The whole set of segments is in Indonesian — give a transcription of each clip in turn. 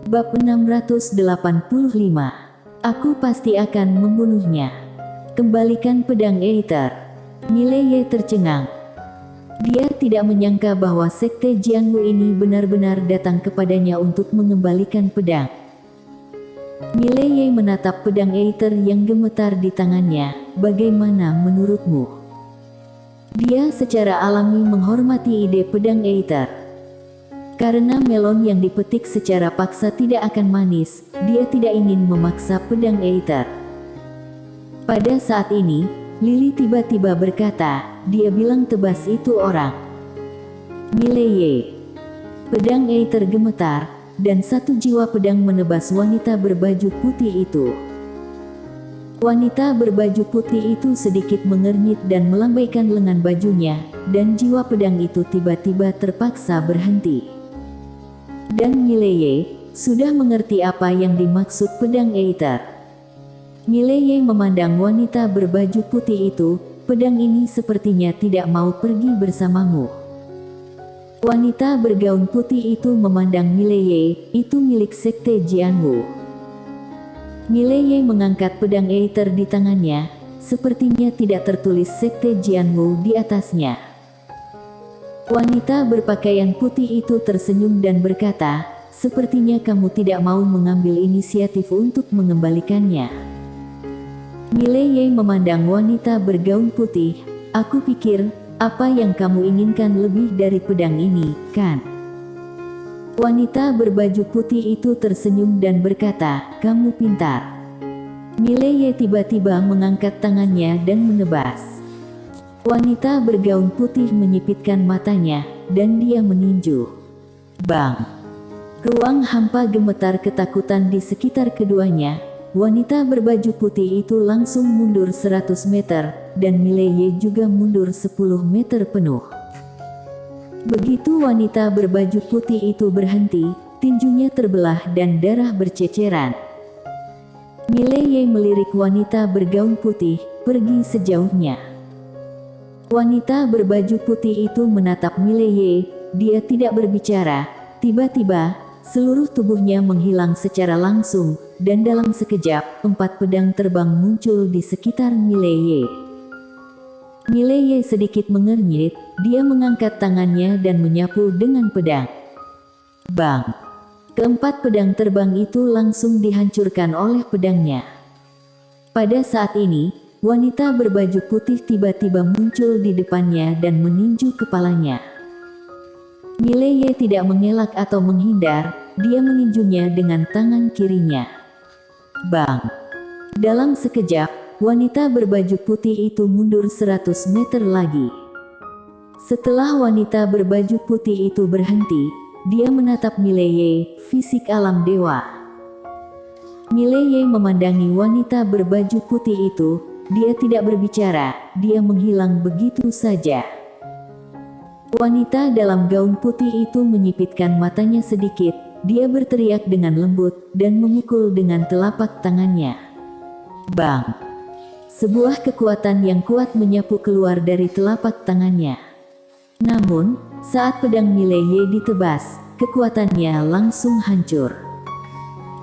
Bab 685. Aku pasti akan membunuhnya. Kembalikan pedang Aether. Mileye tercengang. Dia tidak menyangka bahwa sekte Jianwu ini benar-benar datang kepadanya untuk mengembalikan pedang. Mileye menatap pedang Aether yang gemetar di tangannya. Bagaimana menurutmu? Dia secara alami menghormati ide pedang Aether. Karena melon yang dipetik secara paksa tidak akan manis, dia tidak ingin memaksa pedang Aether. Pada saat ini, Lily tiba-tiba berkata, dia bilang tebas itu orang. Mileye. Pedang Aether gemetar, dan satu jiwa pedang menebas wanita berbaju putih itu. Wanita berbaju putih itu sedikit mengernyit dan melambaikan lengan bajunya, dan jiwa pedang itu tiba-tiba terpaksa berhenti. Dan Mileye sudah mengerti apa yang dimaksud pedang Aether. Mileye memandang wanita berbaju putih itu, pedang ini sepertinya tidak mau pergi bersamamu. Wanita bergaun putih itu memandang Mileye, itu milik sekte Jianwu. Mileye mengangkat pedang Aether di tangannya, sepertinya tidak tertulis sekte Jianwu di atasnya. Wanita berpakaian putih itu tersenyum dan berkata, sepertinya kamu tidak mau mengambil inisiatif untuk mengembalikannya. Mileye memandang wanita bergaun putih, aku pikir, apa yang kamu inginkan lebih dari pedang ini, kan? Wanita berbaju putih itu tersenyum dan berkata, kamu pintar. Mileye tiba-tiba mengangkat tangannya dan menebas. Wanita bergaun putih menyipitkan matanya, dan dia meninju. Bang! Ruang hampa gemetar ketakutan di sekitar keduanya. Wanita berbaju putih itu langsung mundur 100 meter, dan Mileye juga mundur 10 meter penuh. Begitu wanita berbaju putih itu berhenti, tinjunya terbelah dan darah berceceran. Mileye melirik wanita bergaun putih, pergi sejauhnya. Wanita berbaju putih itu menatap Mileye, dia tidak berbicara. Tiba-tiba, seluruh tubuhnya menghilang secara langsung, dan dalam sekejap, 4 pedang terbang muncul di sekitar Mileye. Mileye sedikit mengernyit, dia mengangkat tangannya dan menyapu dengan pedang. Bang! Keempat pedang terbang itu langsung dihancurkan oleh pedangnya. Pada saat ini, wanita berbaju putih tiba-tiba muncul di depannya dan meninju kepalanya. Mileye tidak mengelak atau menghindar, dia meninjunya dengan tangan kirinya. Bang! Dalam sekejap, wanita berbaju putih itu mundur 100 meter lagi. Setelah wanita berbaju putih itu berhenti, dia menatap Mileye, fisik alam dewa. Mileye memandangi wanita berbaju putih itu. Dia tidak berbicara, dia menghilang begitu saja. Wanita dalam gaun putih itu menyipitkan matanya sedikit, dia berteriak dengan lembut, dan memukul dengan telapak tangannya. Bang! Sebuah kekuatan yang kuat menyapu keluar dari telapak tangannya. Namun, saat pedang Mileye ditebas, kekuatannya langsung hancur.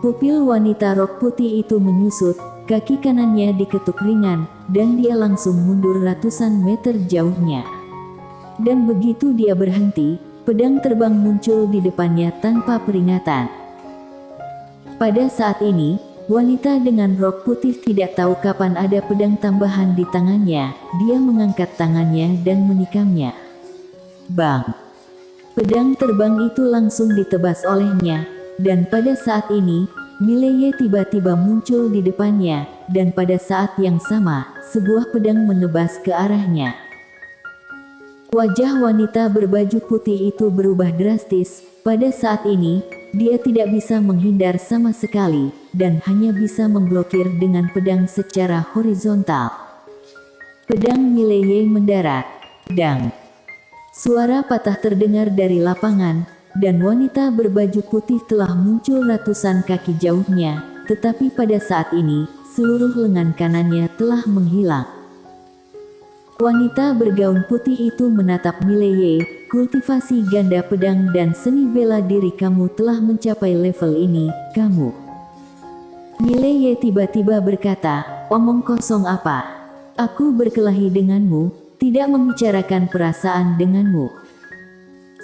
Pupil wanita rok putih itu menyusut, kaki kanannya diketuk ringan, dan dia langsung mundur ratusan meter jauhnya. Dan begitu dia berhenti, pedang terbang muncul di depannya tanpa peringatan. Pada saat ini, wanita dengan rok putih tidak tahu kapan ada pedang tambahan di tangannya, dia mengangkat tangannya dan menikamnya. Bang! Pedang terbang itu langsung ditebas olehnya, dan pada saat ini, Mileye tiba-tiba muncul di depannya, dan pada saat yang sama, sebuah pedang menebas ke arahnya. Wajah wanita berbaju putih itu berubah drastis. Pada saat ini, dia tidak bisa menghindar sama sekali, dan hanya bisa memblokir dengan pedang secara horizontal. Pedang Mileye mendarat. Dang! Suara patah terdengar dari lapangan, dan wanita berbaju putih telah muncul ratusan kaki jauhnya, tetapi pada saat ini, seluruh lengan kanannya telah menghilang. Wanita bergaun putih itu menatap Mileye. Kultivasi ganda pedang dan seni bela diri kamu telah mencapai level ini, kamu. Mileye tiba-tiba berkata, omong kosong apa? Aku berkelahi denganmu, tidak membicarakan perasaan denganmu.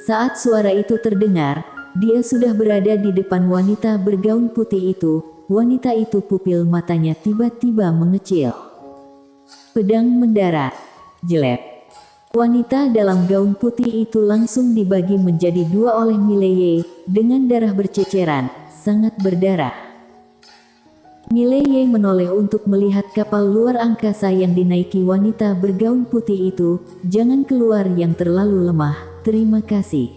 Saat suara itu terdengar, dia sudah berada di depan wanita bergaun putih itu. Wanita itu pupil matanya tiba-tiba mengecil. Pedang mendarat. Jelek. Wanita dalam gaun putih itu langsung dibagi menjadi dua oleh Mileye, dengan darah berceceran, sangat berdarah. Mileye menoleh untuk melihat kapal luar angkasa yang dinaiki wanita bergaun putih itu. Jangan keluar yang terlalu lemah, terima kasih.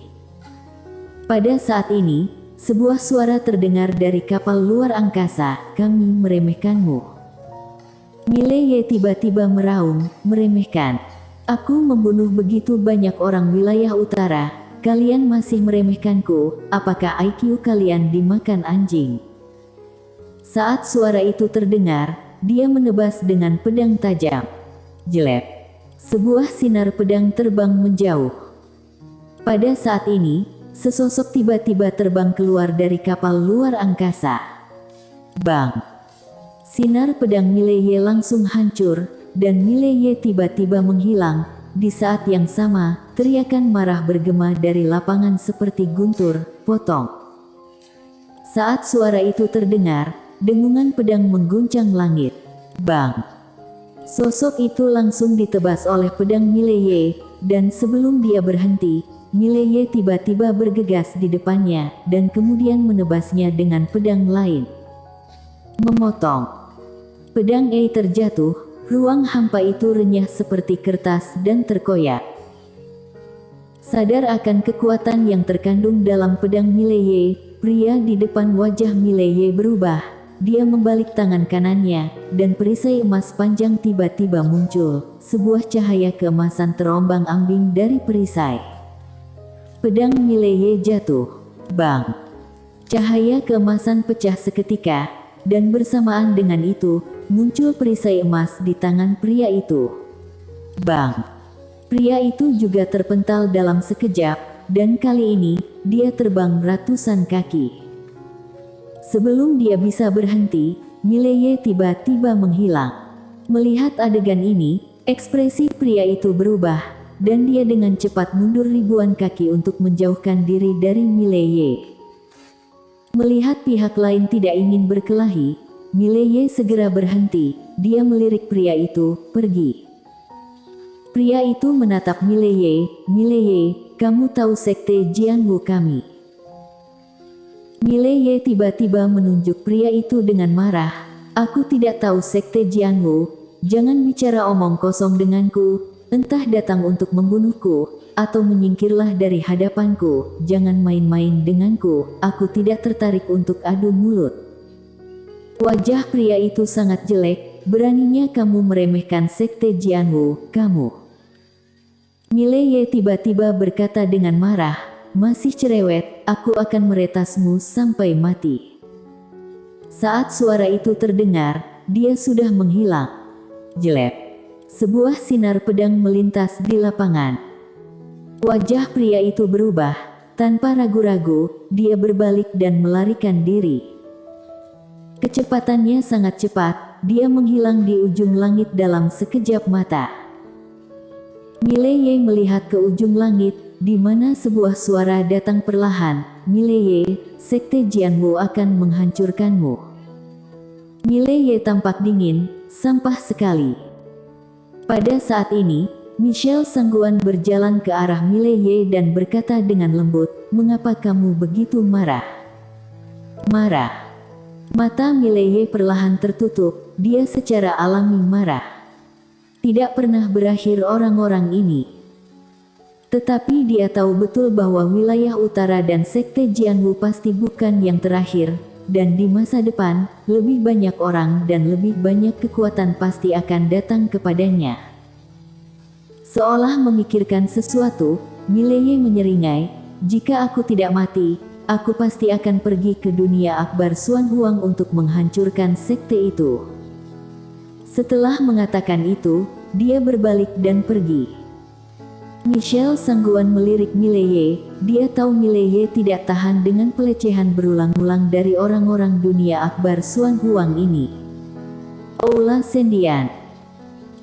Pada saat ini, sebuah suara terdengar dari kapal luar angkasa, kami meremehkanmu. Mileye tiba-tiba meraung, meremehkan. Aku membunuh begitu banyak orang wilayah utara, kalian masih meremehkanku, apakah IQ kalian dimakan anjing? Saat suara itu terdengar, dia menebas dengan pedang tajam. Jelek. Sebuah sinar pedang terbang menjauh. Pada saat ini, sesosok tiba-tiba terbang keluar dari kapal luar angkasa. Bang! Sinar pedang Mileye langsung hancur, dan Mileye tiba-tiba menghilang. Di saat yang sama, teriakan marah bergema dari lapangan seperti guntur, potong. Saat suara itu terdengar, dengungan pedang mengguncang langit. Bang! Sosok itu langsung ditebas oleh pedang Mileye, dan sebelum dia berhenti, Mileye tiba-tiba bergegas di depannya, dan kemudian menebasnya dengan pedang lain. Memotong. Pedang terjatuh. Ruang hampa itu renyah seperti kertas dan terkoyak. Sadar akan kekuatan yang terkandung dalam pedang Mileye, pria di depan wajah Mileye berubah. Dia membalik tangan kanannya, dan perisai emas panjang tiba-tiba muncul. Sebuah cahaya keemasan terombang-ambing dari perisai. Pedang Mileye jatuh. Bang! Cahaya keemasan pecah seketika, dan bersamaan dengan itu, muncul perisai emas di tangan pria itu. Bang! Pria itu juga terpental dalam sekejap, dan kali ini, dia terbang ratusan kaki. Sebelum dia bisa berhenti, Mileye tiba-tiba menghilang. Melihat adegan ini, ekspresi pria itu berubah, dan dia dengan cepat mundur ribuan kaki untuk menjauhkan diri dari Mileye. Melihat pihak lain tidak ingin berkelahi, Mileye segera berhenti. Dia melirik pria itu, pergi. Pria itu menatap Mileye, Mileye, kamu tahu sekte Jianwu kami? Mileye tiba-tiba menunjuk pria itu dengan marah. Aku tidak tahu sekte Jianwu, jangan bicara omong kosong denganku, entah datang untuk membunuhku, atau menyingkirlah dari hadapanku, jangan main-main denganku, aku tidak tertarik untuk adu mulut. Wajah pria itu sangat jelek, beraninya kamu meremehkan sekte Jianwu, kamu. Mileye tiba-tiba berkata dengan marah, masih cerewet, aku akan meretasmu sampai mati. Saat suara itu terdengar, dia sudah menghilang. Jelek. Sebuah sinar pedang melintas di lapangan. Wajah pria itu berubah, tanpa ragu-ragu, dia berbalik dan melarikan diri. Kecepatannya sangat cepat, dia menghilang di ujung langit dalam sekejap mata. Mileye melihat ke ujung langit, di mana sebuah suara datang perlahan, Mileye, sekte Jianwu akan menghancurkanmu. Mileye tampak dingin, sampah sekali. Pada saat ini, Michelle Sangguan berjalan ke arah Mileye dan berkata dengan lembut, mengapa kamu begitu marah? Marah. Mata Mileye perlahan tertutup, dia secara alami marah. Tidak pernah berakhir orang-orang ini. Tetapi dia tahu betul bahwa wilayah utara dan sekte Jianwu pasti bukan yang terakhir, dan di masa depan, lebih banyak orang dan lebih banyak kekuatan pasti akan datang kepadanya. Seolah memikirkan sesuatu, Mileye menyeringai, jika aku tidak mati, aku pasti akan pergi ke dunia akbar Xuan Huang untuk menghancurkan sekte itu. Setelah mengatakan itu, dia berbalik dan pergi. Michelle Sangguan melirik Mileye, dia tahu Mileye tidak tahan dengan pelecehan berulang-ulang dari orang-orang dunia akbar Xuan Huang ini. Aula Sendian.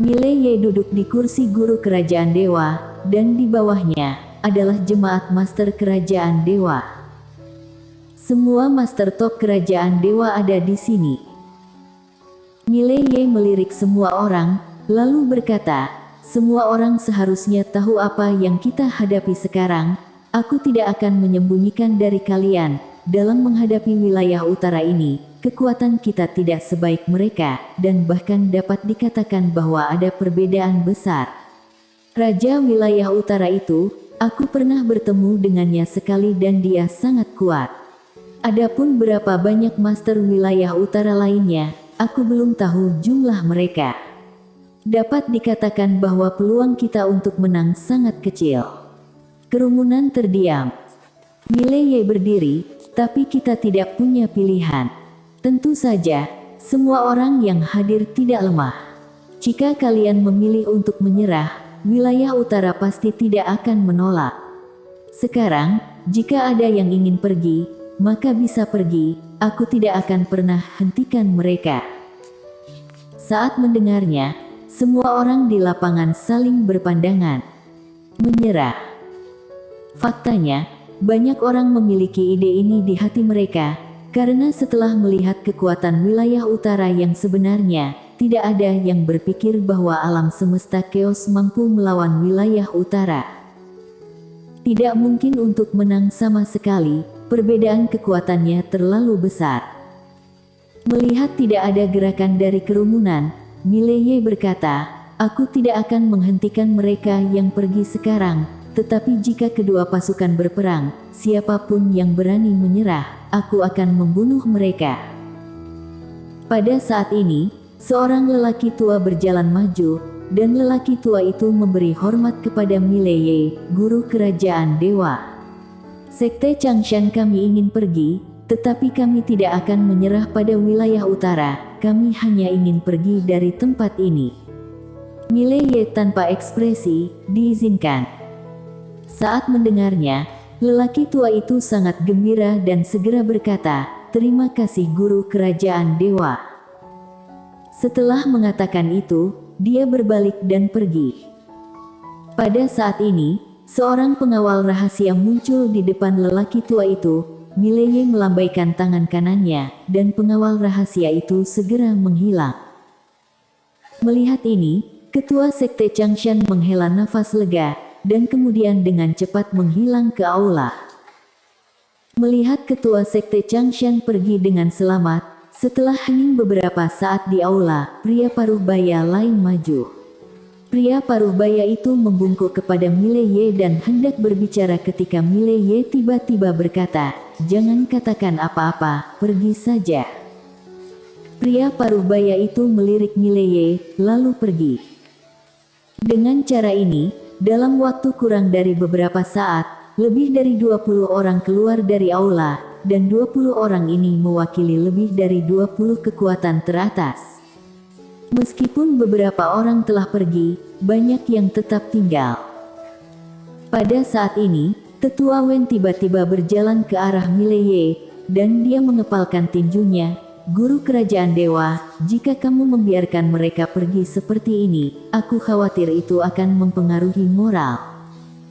Mileye duduk di kursi guru kerajaan dewa, dan di bawahnya adalah jemaat master kerajaan dewa. Semua master top kerajaan dewa ada di sini. Mileye melirik semua orang, lalu berkata, "Semua orang seharusnya tahu apa yang kita hadapi sekarang. Aku tidak akan menyembunyikan dari kalian, dalam menghadapi wilayah utara ini, kekuatan kita tidak sebaik mereka, dan bahkan dapat dikatakan bahwa ada perbedaan besar. Raja wilayah utara itu, aku pernah bertemu dengannya sekali dan dia sangat kuat. Adapun berapa banyak master wilayah utara lainnya, aku belum tahu jumlah mereka. Dapat dikatakan bahwa peluang kita untuk menang sangat kecil." Kerumunan terdiam. Mileye berdiri, "Tapi kita tidak punya pilihan. Tentu saja, semua orang yang hadir tidak lemah. Jika kalian memilih untuk menyerah, wilayah utara pasti tidak akan menolak. Sekarang, jika ada yang ingin pergi, maka bisa pergi, aku tidak akan pernah hentikan mereka." Saat mendengarnya, semua orang di lapangan saling berpandangan. Menyerah. Faktanya, banyak orang memiliki ide ini di hati mereka, karena setelah melihat kekuatan wilayah utara yang sebenarnya, tidak ada yang berpikir bahwa alam semesta chaos mampu melawan wilayah utara. Tidak mungkin untuk menang sama sekali, perbedaan kekuatannya terlalu besar. Melihat tidak ada gerakan dari kerumunan, Mileye berkata, "Aku tidak akan menghentikan mereka yang pergi sekarang, tetapi jika kedua pasukan berperang, siapapun yang berani menyerah, aku akan membunuh mereka." Pada saat ini, seorang lelaki tua berjalan maju, dan lelaki tua itu memberi hormat kepada Mileye, guru kerajaan dewa. "Sekte Changshan kami ingin pergi, tetapi kami tidak akan menyerah pada wilayah utara. Kami hanya ingin pergi dari tempat ini." Mileye tanpa ekspresi, "Diizinkan." Saat mendengarnya, lelaki tua itu sangat gembira dan segera berkata, "Terima kasih guru kerajaan dewa." Setelah mengatakan itu, dia berbalik dan pergi. Pada saat ini, seorang pengawal rahasia muncul di depan lelaki tua itu. Mileye melambaikan tangan kanannya, dan pengawal rahasia itu segera menghilang. Melihat ini, ketua sekte Changshan menghela nafas lega, dan kemudian dengan cepat menghilang ke aula. Melihat ketua sekte Changshan pergi dengan selamat, setelah hening beberapa saat di aula, pria paruh baya lain maju. Pria paruh baya itu membungkuk kepada Mileye dan hendak berbicara ketika Mileye tiba-tiba berkata, "Jangan katakan apa-apa, pergi saja." Pria paruh baya itu melirik Mileye, lalu pergi. Dengan cara ini, dalam waktu kurang dari beberapa saat, lebih dari 20 orang keluar dari aula, dan 20 orang ini mewakili lebih dari 20 kekuatan teratas. Meskipun beberapa orang telah pergi, banyak yang tetap tinggal. Pada saat ini, Tetua Wen tiba-tiba berjalan ke arah Mileye, dan dia mengepalkan tinjunya. "Guru kerajaan dewa, jika kamu membiarkan mereka pergi seperti ini, aku khawatir itu akan mempengaruhi moral.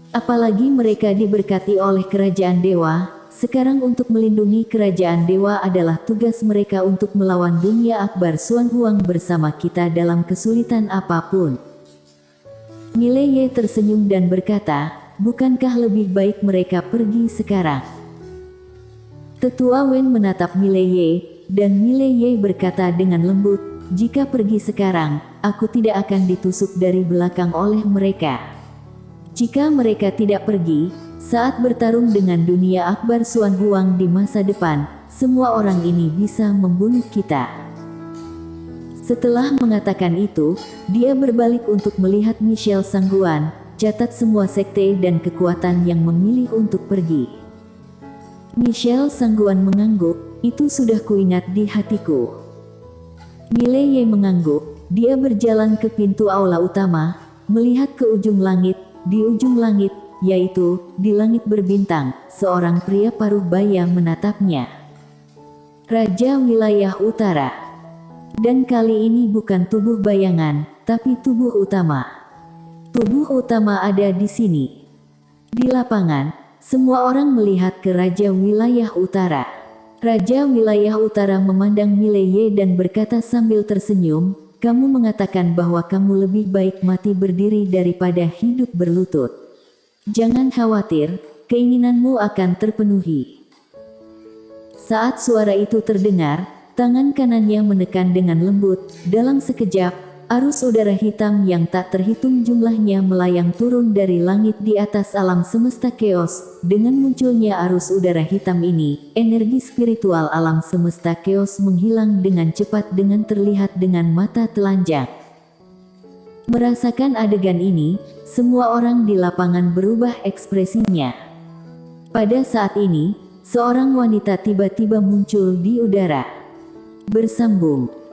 Apalagi mereka diberkati oleh kerajaan dewa. Sekarang untuk melindungi kerajaan dewa adalah tugas mereka untuk melawan dunia akbar Xuan Huang bersama kita dalam kesulitan apapun." Mileye tersenyum dan berkata, "Bukankah lebih baik mereka pergi sekarang?" Tetua Wen menatap Mileye, dan Mileye berkata dengan lembut, "Jika pergi sekarang, aku tidak akan ditusuk dari belakang oleh mereka. Jika mereka tidak pergi, saat bertarung dengan dunia akbar Xuan Huang di masa depan, semua orang ini bisa membunuh kita." Setelah mengatakan itu, dia berbalik untuk melihat Michelle Sangguan, catat semua sekte dan kekuatan yang memilih untuk pergi. Michelle Sangguan mengangguk, "Itu sudah kuingat di hatiku." Mileye mengangguk, dia berjalan ke pintu aula utama, melihat ke ujung langit. Di ujung langit, yaitu di langit berbintang, seorang pria paruh baya menatapnya. Raja Wilayah Utara. Dan kali ini bukan tubuh bayangan, tapi tubuh utama. Tubuh utama ada di sini. Di lapangan, semua orang melihat ke Raja Wilayah Utara. Raja Wilayah Utara memandang Mileye dan berkata sambil tersenyum, "Kamu mengatakan bahwa kamu lebih baik mati berdiri daripada hidup berlutut. Jangan khawatir, keinginanmu akan terpenuhi." Saat suara itu terdengar, tangan kanannya menekan dengan lembut. Dalam sekejap, arus udara hitam yang tak terhitung jumlahnya melayang turun dari langit di atas alam semesta keos. Dengan munculnya arus udara hitam ini, energi spiritual alam semesta keos menghilang dengan cepat dengan terlihat dengan mata telanjang. Merasakan adegan ini, semua orang di lapangan berubah ekspresinya. Pada saat ini, seorang wanita tiba-tiba muncul di udara. Bersambung.